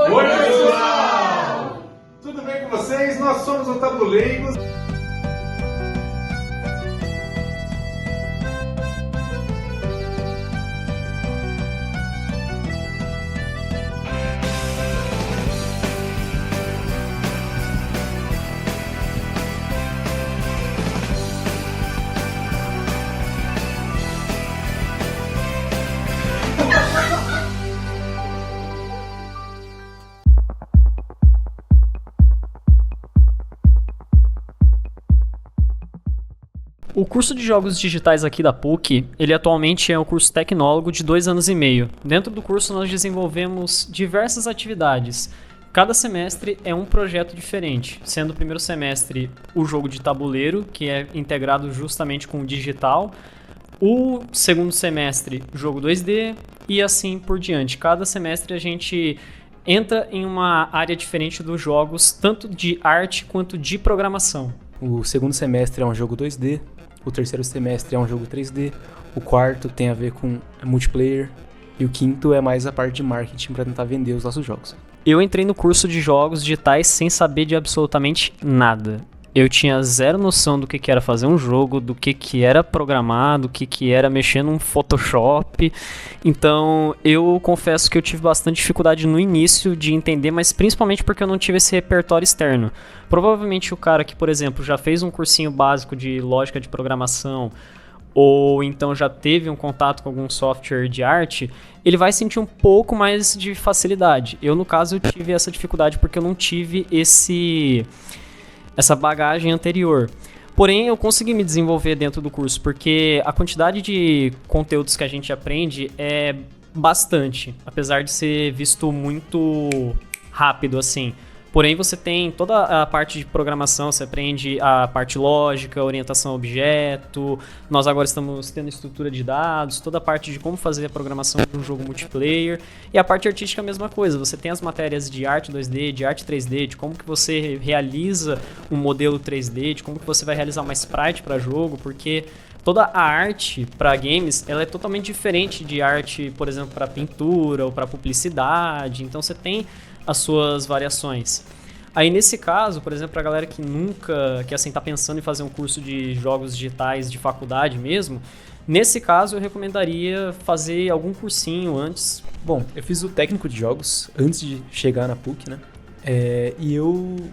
Oi, pessoal! Tudo bem com vocês? Nós somos o Tabuleigos. O curso de jogos digitais aqui da PUC, ele atualmente é um curso tecnólogo de 2 anos e meio. Dentro do curso nós desenvolvemos diversas atividades. Cada semestre é um projeto diferente, sendo o primeiro semestre o jogo de tabuleiro, que é integrado justamente com o digital. O segundo semestre, jogo 2D e assim por diante. Cada semestre a gente entra em uma área diferente dos jogos, tanto de arte quanto de programação. O segundo semestre é um jogo 2D, o terceiro semestre é um jogo 3D, o quarto tem a ver com multiplayer e o quinto é mais a parte de marketing para tentar vender os nossos jogos. Eu entrei no curso de jogos digitais sem saber de absolutamente nada. Eu tinha zero noção do que era fazer um jogo, do que era programar, do que era mexer num Photoshop. Então, eu confesso que eu tive bastante dificuldade no início de entender, mas principalmente porque eu não tive esse repertório externo. Provavelmente o cara que, por exemplo, já fez um cursinho básico de lógica de programação, ou então já teve um contato com algum software de arte, ele vai sentir um pouco mais de facilidade. Eu, no caso, eu tive essa dificuldade porque eu não tive essa bagagem anterior. Porém, eu consegui me desenvolver dentro do curso, porque a quantidade de conteúdos que a gente aprende é bastante, apesar de ser visto muito rápido, assim. Porém, você tem toda a parte de programação, você aprende a parte lógica, orientação a objeto, nós agora estamos tendo estrutura de dados, toda a parte de como fazer a programação de um jogo multiplayer, e a parte artística é a mesma coisa, você tem as matérias de arte 2D, de arte 3D, de como que você realiza um modelo 3D, de como que você vai realizar uma sprite para jogo, porque toda a arte para games, ela é totalmente diferente de arte, por exemplo, para pintura ou para publicidade, então você tem as suas variações. Aí nesse caso, por exemplo, pra galera que nunca, que assim, tá pensando em fazer um curso de jogos digitais de faculdade mesmo, nesse caso eu recomendaria fazer algum cursinho antes. Bom, eu fiz o técnico de jogos antes de chegar na PUC, né?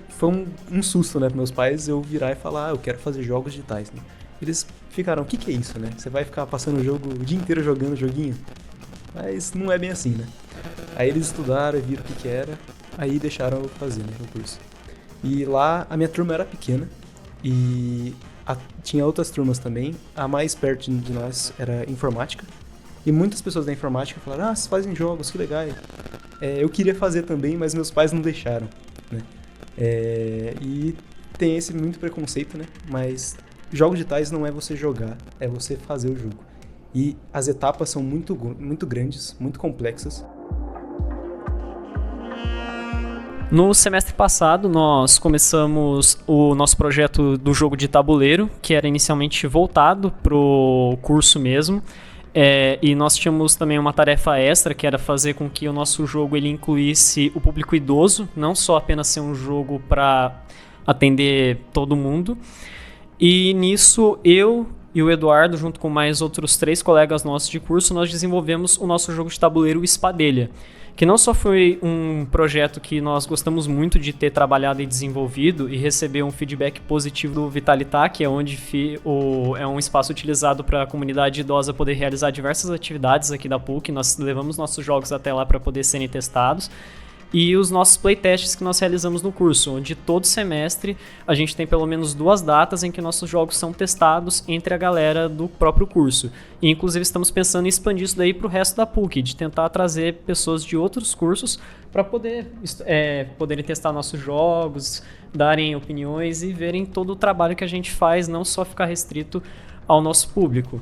Foi um susto, né, para meus pais eu virar e falar, eu quero fazer jogos digitais, né? Eles ficaram, o que é isso, né? Você vai ficar passando o jogo o dia inteiro jogando joguinho? Mas não é bem assim, né? Aí eles estudaram, viram o que era, aí deixaram eu fazer, né, o curso. E lá a minha turma era pequena e tinha outras turmas também. A mais perto de nós era informática. E muitas pessoas da informática falaram, vocês fazem jogos, que legal. Eu queria fazer também, mas meus pais não deixaram, né? E tem esse muito preconceito, né? Mas jogos digitais não é você jogar, é você fazer o jogo. E as etapas são muito grandes, muito complexas. No semestre passado, nós começamos o nosso projeto do jogo de tabuleiro, que era inicialmente voltado para o curso mesmo. E nós tínhamos também uma tarefa extra, que era fazer com que o nosso jogo ele incluísse o público idoso, não só apenas ser um jogo para atender todo mundo. E nisso, eu e o Eduardo, junto com mais outros 3 colegas nossos de curso, nós desenvolvemos o nosso jogo de tabuleiro Espadelha, que não só foi um projeto que nós gostamos muito de ter trabalhado e desenvolvido e receber um feedback positivo do Vitalitá, que é onde é um espaço utilizado para a comunidade idosa poder realizar diversas atividades aqui da PUC. Nós levamos nossos jogos até lá para poder serem testados. E os nossos playtests que nós realizamos no curso, onde todo semestre a gente tem pelo menos 2 datas em que nossos jogos são testados entre a galera do próprio curso. E inclusive estamos pensando em expandir isso daí para o resto da PUC, de tentar trazer pessoas de outros cursos para poderem testar nossos jogos, darem opiniões e verem todo o trabalho que a gente faz, não só ficar restrito ao nosso público.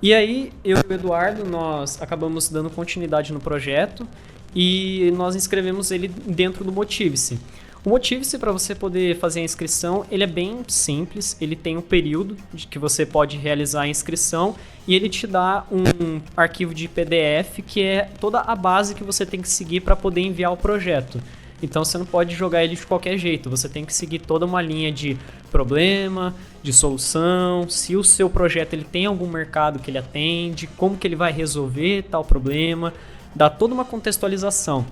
E aí, eu e o Eduardo, nós acabamos dando continuidade no projeto e nós inscrevemos ele dentro do Motive-se. O Motive-se, para você poder fazer a inscrição, ele é bem simples, ele tem um período de que você pode realizar a inscrição e ele te dá um arquivo de PDF que é toda a base que você tem que seguir para poder enviar o projeto. Então você não pode jogar ele de qualquer jeito, você tem que seguir toda uma linha de problema, de solução, se o seu projeto ele tem algum mercado que ele atende, como que ele vai resolver tal problema, dá toda uma contextualização.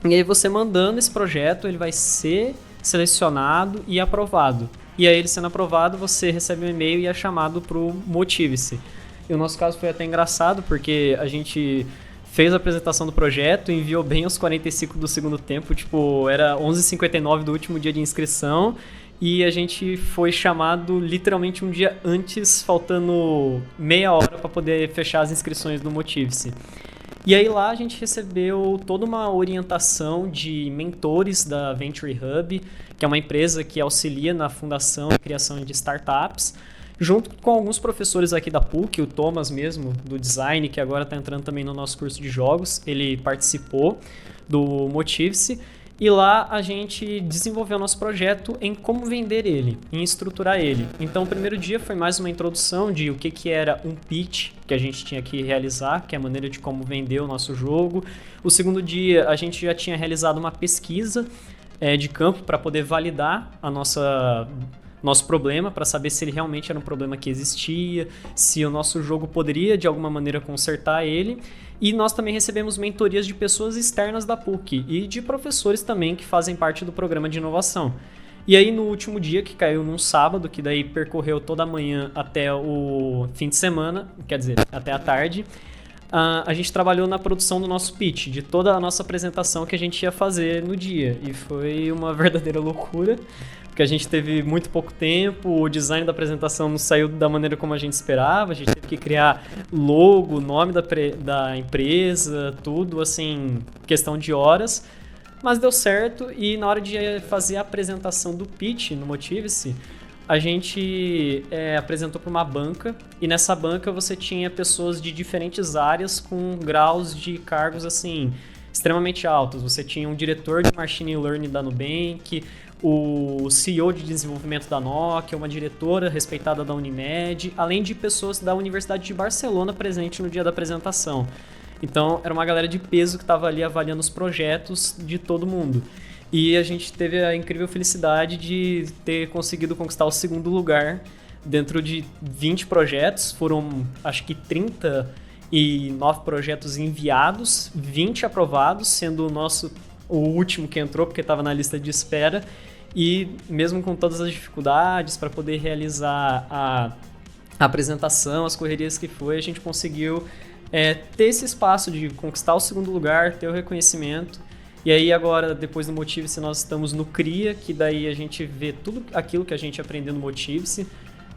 E aí você mandando esse projeto, ele vai ser selecionado e aprovado. E aí ele sendo aprovado, você recebe um e-mail e é chamado para o Motive-se. E o nosso caso foi até engraçado, porque a gente fez a apresentação do projeto, enviou bem aos 45 do segundo tempo, tipo, era 11h59 do último dia de inscrição, e a gente foi chamado literalmente um dia antes, faltando meia hora para poder fechar as inscrições do Motive-se. E aí lá a gente recebeu toda uma orientação de mentores da Venture Hub, que é uma empresa que auxilia na fundação e criação de startups, junto com alguns professores aqui da PUC, o Thomas mesmo, do design, que agora está entrando também no nosso curso de jogos, ele participou do Motive-se, e lá a gente desenvolveu o nosso projeto em como vender ele, em estruturar ele. Então o primeiro dia foi mais uma introdução de o que era um pitch que a gente tinha que realizar, que é a maneira de como vender o nosso jogo. O segundo dia a gente já tinha realizado uma pesquisa de campo para poder validar a nosso problema, para saber se ele realmente era um problema que existia, se o nosso jogo poderia de alguma maneira consertar ele. E nós também recebemos mentorias de pessoas externas da PUC e de professores também que fazem parte do programa de inovação. E aí no último dia, que caiu num sábado, que daí percorreu toda a manhã até o fim de semana, quer dizer, até a tarde, a gente trabalhou na produção do nosso pitch, de toda a nossa apresentação que a gente ia fazer no dia. E foi uma verdadeira loucura, porque a gente teve muito pouco tempo, o design da apresentação não saiu da maneira como a gente esperava, a gente teve que criar logo, nome da empresa, tudo, assim, questão de horas. Mas deu certo, e na hora de fazer a apresentação do pitch no Motive-se, a gente apresentou para uma banca, e nessa banca você tinha pessoas de diferentes áreas com graus de cargos assim extremamente altos. Você tinha um diretor de Machine Learning da Nubank, o CEO de desenvolvimento da Nokia, uma diretora respeitada da Unimed, além de pessoas da Universidade de Barcelona presente no dia da apresentação. Então era uma galera de peso que estava ali avaliando os projetos de todo mundo. E a gente teve a incrível felicidade de ter conseguido conquistar o segundo lugar dentro de 20 projetos. Foram, acho que 39 projetos enviados, 20 aprovados, sendo o último que entrou, porque estava na lista de espera. E mesmo com todas as dificuldades para poder realizar a apresentação, as correrias que foi, a gente conseguiu ter esse espaço de conquistar o segundo lugar, ter o reconhecimento. E aí agora, depois do Motive-se, nós estamos no CRIA, que daí a gente vê tudo aquilo que a gente aprendeu no Motive-se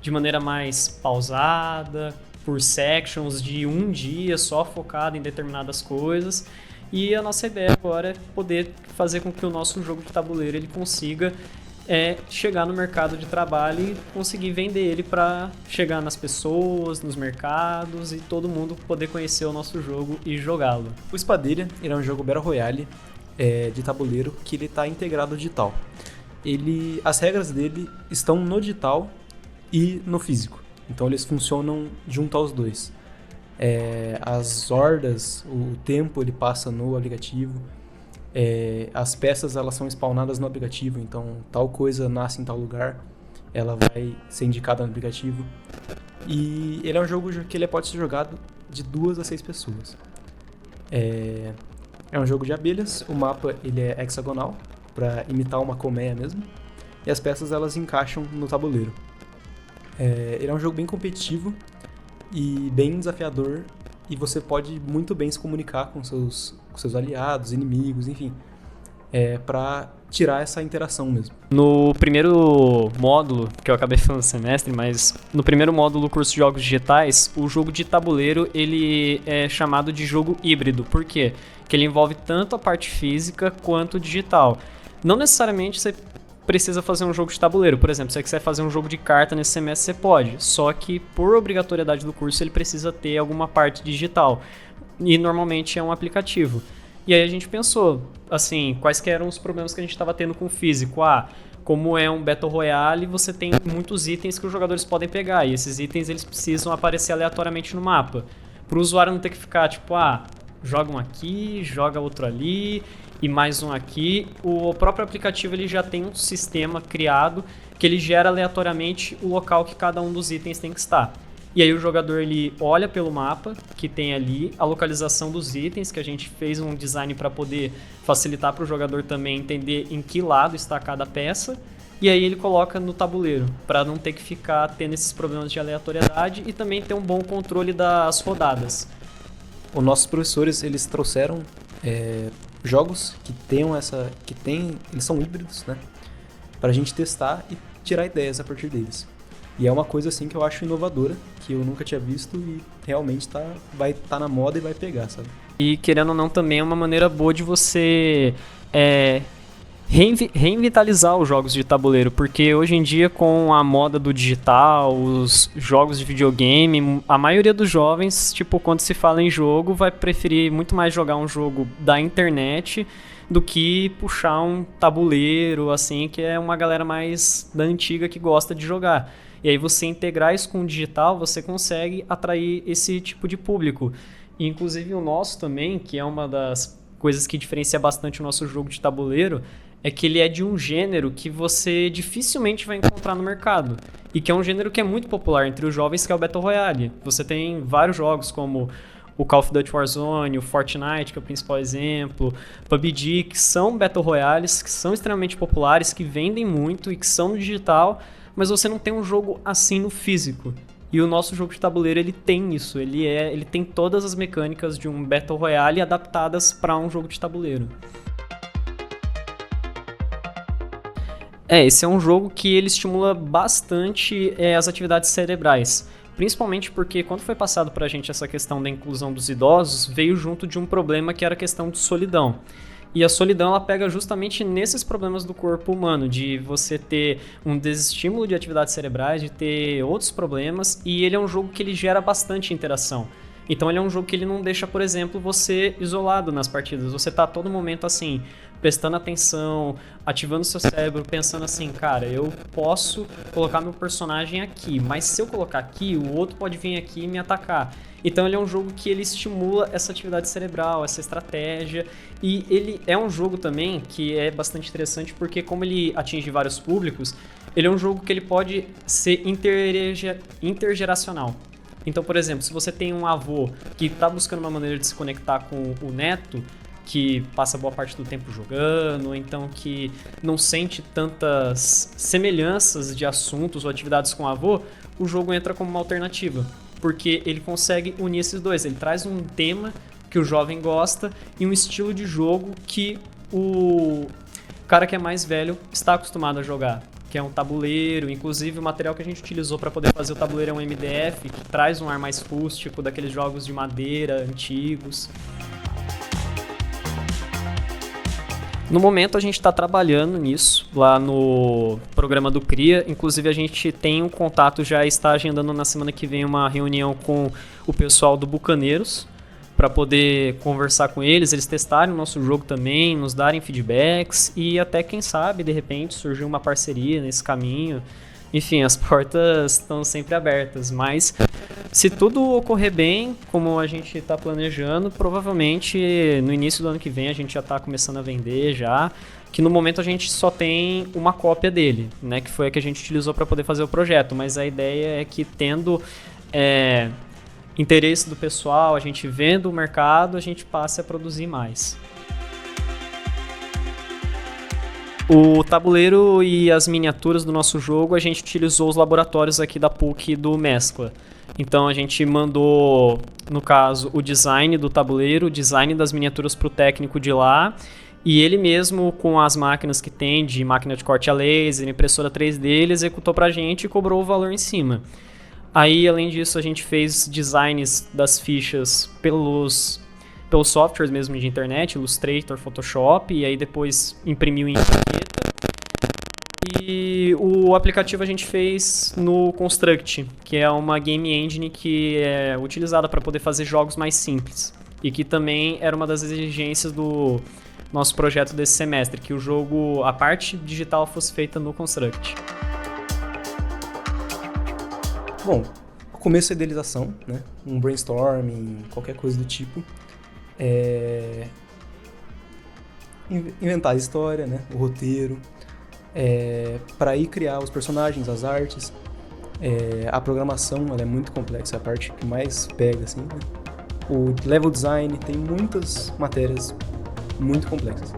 de maneira mais pausada, por sections de um dia, só focado em determinadas coisas. E a nossa ideia agora é poder fazer com que o nosso jogo de tabuleiro ele consiga chegar no mercado de trabalho e conseguir vender ele para chegar nas pessoas, nos mercados, e todo mundo poder conhecer o nosso jogo e jogá-lo. O Espadelha, ele é um jogo Battle Royale de tabuleiro que ele está integrado ao digital. As regras dele estão no digital e no físico, então eles funcionam junto aos dois. As hordas, o tempo ele passa no aplicativo, as peças elas são spawnadas no aplicativo, então tal coisa nasce em tal lugar, ela vai ser indicada no aplicativo. E ele é um jogo que ele pode ser jogado de 2 a 6 pessoas. É um jogo de abelhas, o mapa ele é hexagonal, para imitar uma colmeia mesmo, e as peças elas encaixam no tabuleiro. Ele é um jogo bem competitivo e bem desafiador, e você pode muito bem se comunicar com seus aliados, inimigos, enfim, para tirar essa interação mesmo. No primeiro módulo, que eu acabei falando no semestre, mas no primeiro módulo do curso de jogos digitais, o jogo de tabuleiro ele é chamado de jogo híbrido. Por quê? Porque ele envolve tanto a parte física quanto digital. Não necessariamente você precisa fazer um jogo de tabuleiro. Por exemplo, se você quiser fazer um jogo de carta nesse semestre, você pode. Só que, por obrigatoriedade do curso, ele precisa ter alguma parte digital. E normalmente é um aplicativo. E aí a gente pensou, assim, quais que eram os problemas que a gente estava tendo com o físico. Como é um Battle Royale, você tem muitos itens que os jogadores podem pegar, e esses itens eles precisam aparecer aleatoriamente no mapa. Para o usuário não ter que ficar tipo, joga um aqui, joga outro ali, e mais um aqui. O próprio aplicativo ele já tem um sistema criado que ele gera aleatoriamente o local que cada um dos itens tem que estar. E aí o jogador ele olha pelo mapa que tem ali a localização dos itens, que a gente fez um design para poder facilitar para o jogador também entender em que lado está cada peça. E aí ele coloca no tabuleiro, para não ter que ficar tendo esses problemas de aleatoriedade e também ter um bom controle das rodadas. Os nossos professores, eles trouxeram jogos que tenham eles são híbridos, né? Pra gente testar e tirar ideias a partir deles. E é uma coisa assim que eu acho inovadora, que eu nunca tinha visto e realmente vai estar na moda e vai pegar, sabe? E querendo ou não também é uma maneira boa de você revitalizar os jogos de tabuleiro, porque hoje em dia com a moda do digital, os jogos de videogame, a maioria dos jovens, tipo, quando se fala em jogo, vai preferir muito mais jogar um jogo da internet do que puxar um tabuleiro, assim, que é uma galera mais da antiga que gosta de jogar. E aí você integrar isso com o digital, você consegue atrair esse tipo de público. E, inclusive o nosso também, que é uma das coisas que diferencia bastante o nosso jogo de tabuleiro, é que ele é de um gênero que você dificilmente vai encontrar no mercado. E que é um gênero que é muito popular entre os jovens, que é o Battle Royale. Você tem vários jogos como o Call of Duty Warzone, o Fortnite, que é o principal exemplo, PUBG, que são Battle Royales, que são extremamente populares, que vendem muito e que são no digital, mas você não tem um jogo assim no físico. E o nosso jogo de tabuleiro, ele tem isso, ele tem todas as mecânicas de um Battle Royale adaptadas para um jogo de tabuleiro. Esse é um jogo que ele estimula bastante as atividades cerebrais. Principalmente porque quando foi passado pra gente essa questão da inclusão dos idosos, veio junto de um problema que era a questão de solidão. E a solidão ela pega justamente nesses problemas do corpo humano, de você ter um desestímulo de atividades cerebrais, de ter outros problemas, e ele é um jogo que ele gera bastante interação. Então ele é um jogo que ele não deixa, por exemplo, você isolado nas partidas. Você tá a todo momento assim, prestando atenção, ativando seu cérebro, pensando assim, cara, eu posso colocar meu personagem aqui, mas se eu colocar aqui, o outro pode vir aqui e me atacar. Então ele é um jogo que ele estimula essa atividade cerebral, essa estratégia, e ele é um jogo também que é bastante interessante porque como ele atinge vários públicos, ele é um jogo que ele pode ser intergeracional. Então, por exemplo, se você tem um avô que está buscando uma maneira de se conectar com o neto, que passa boa parte do tempo jogando, ou então que não sente tantas semelhanças de assuntos ou atividades com o avô, o jogo entra como uma alternativa, porque ele consegue unir esses dois. Ele traz um tema que o jovem gosta e um estilo de jogo que o cara que é mais velho está acostumado a jogar, que é um tabuleiro. Inclusive o material que a gente utilizou para poder fazer o tabuleiro é um MDF, que traz um ar mais rústico, daqueles jogos de madeira antigos. No momento a gente está trabalhando nisso, lá no programa do CRIA, inclusive a gente tem um contato, já está agendando na semana que vem uma reunião com o pessoal do Bucaneiros, para poder conversar com eles testarem o nosso jogo também, nos darem feedbacks e até, quem sabe, de repente surgir uma parceria nesse caminho. Enfim, as portas estão sempre abertas, mas se tudo ocorrer bem, como a gente está planejando, provavelmente no início do ano que vem a gente já está começando a vender já, que no momento a gente só tem uma cópia dele, né, que foi a que a gente utilizou para poder fazer o projeto, mas a ideia é que tendo interesse do pessoal, a gente vendo o mercado, a gente passe a produzir mais. O tabuleiro e as miniaturas do nosso jogo, a gente utilizou os laboratórios aqui da PUC do Mescla. Então a gente mandou, no caso, o design do tabuleiro, o design das miniaturas para o técnico de lá, e ele mesmo, com as máquinas que tem, de máquina de corte a laser, impressora 3D, ele executou para a gente e cobrou o valor em cima. Aí, além disso, a gente fez designs das fichas pelos softwares mesmo de internet, Illustrator, Photoshop, e aí depois imprimiu em etiqueta. E o aplicativo a gente fez no Construct, que é uma game engine que é utilizada para poder fazer jogos mais simples. e que também era uma das exigências do nosso projeto desse semestre, que o jogo, a parte digital fosse feita no Construct. Bom, o começo é a idealização, né? Um brainstorming, qualquer coisa do tipo. Inventar a história, né? O roteiro, para ir criar os personagens, as artes. A programação, ela é muito complexa, é a parte que mais pega, assim, né? O level design, tem muitas matérias muito complexas.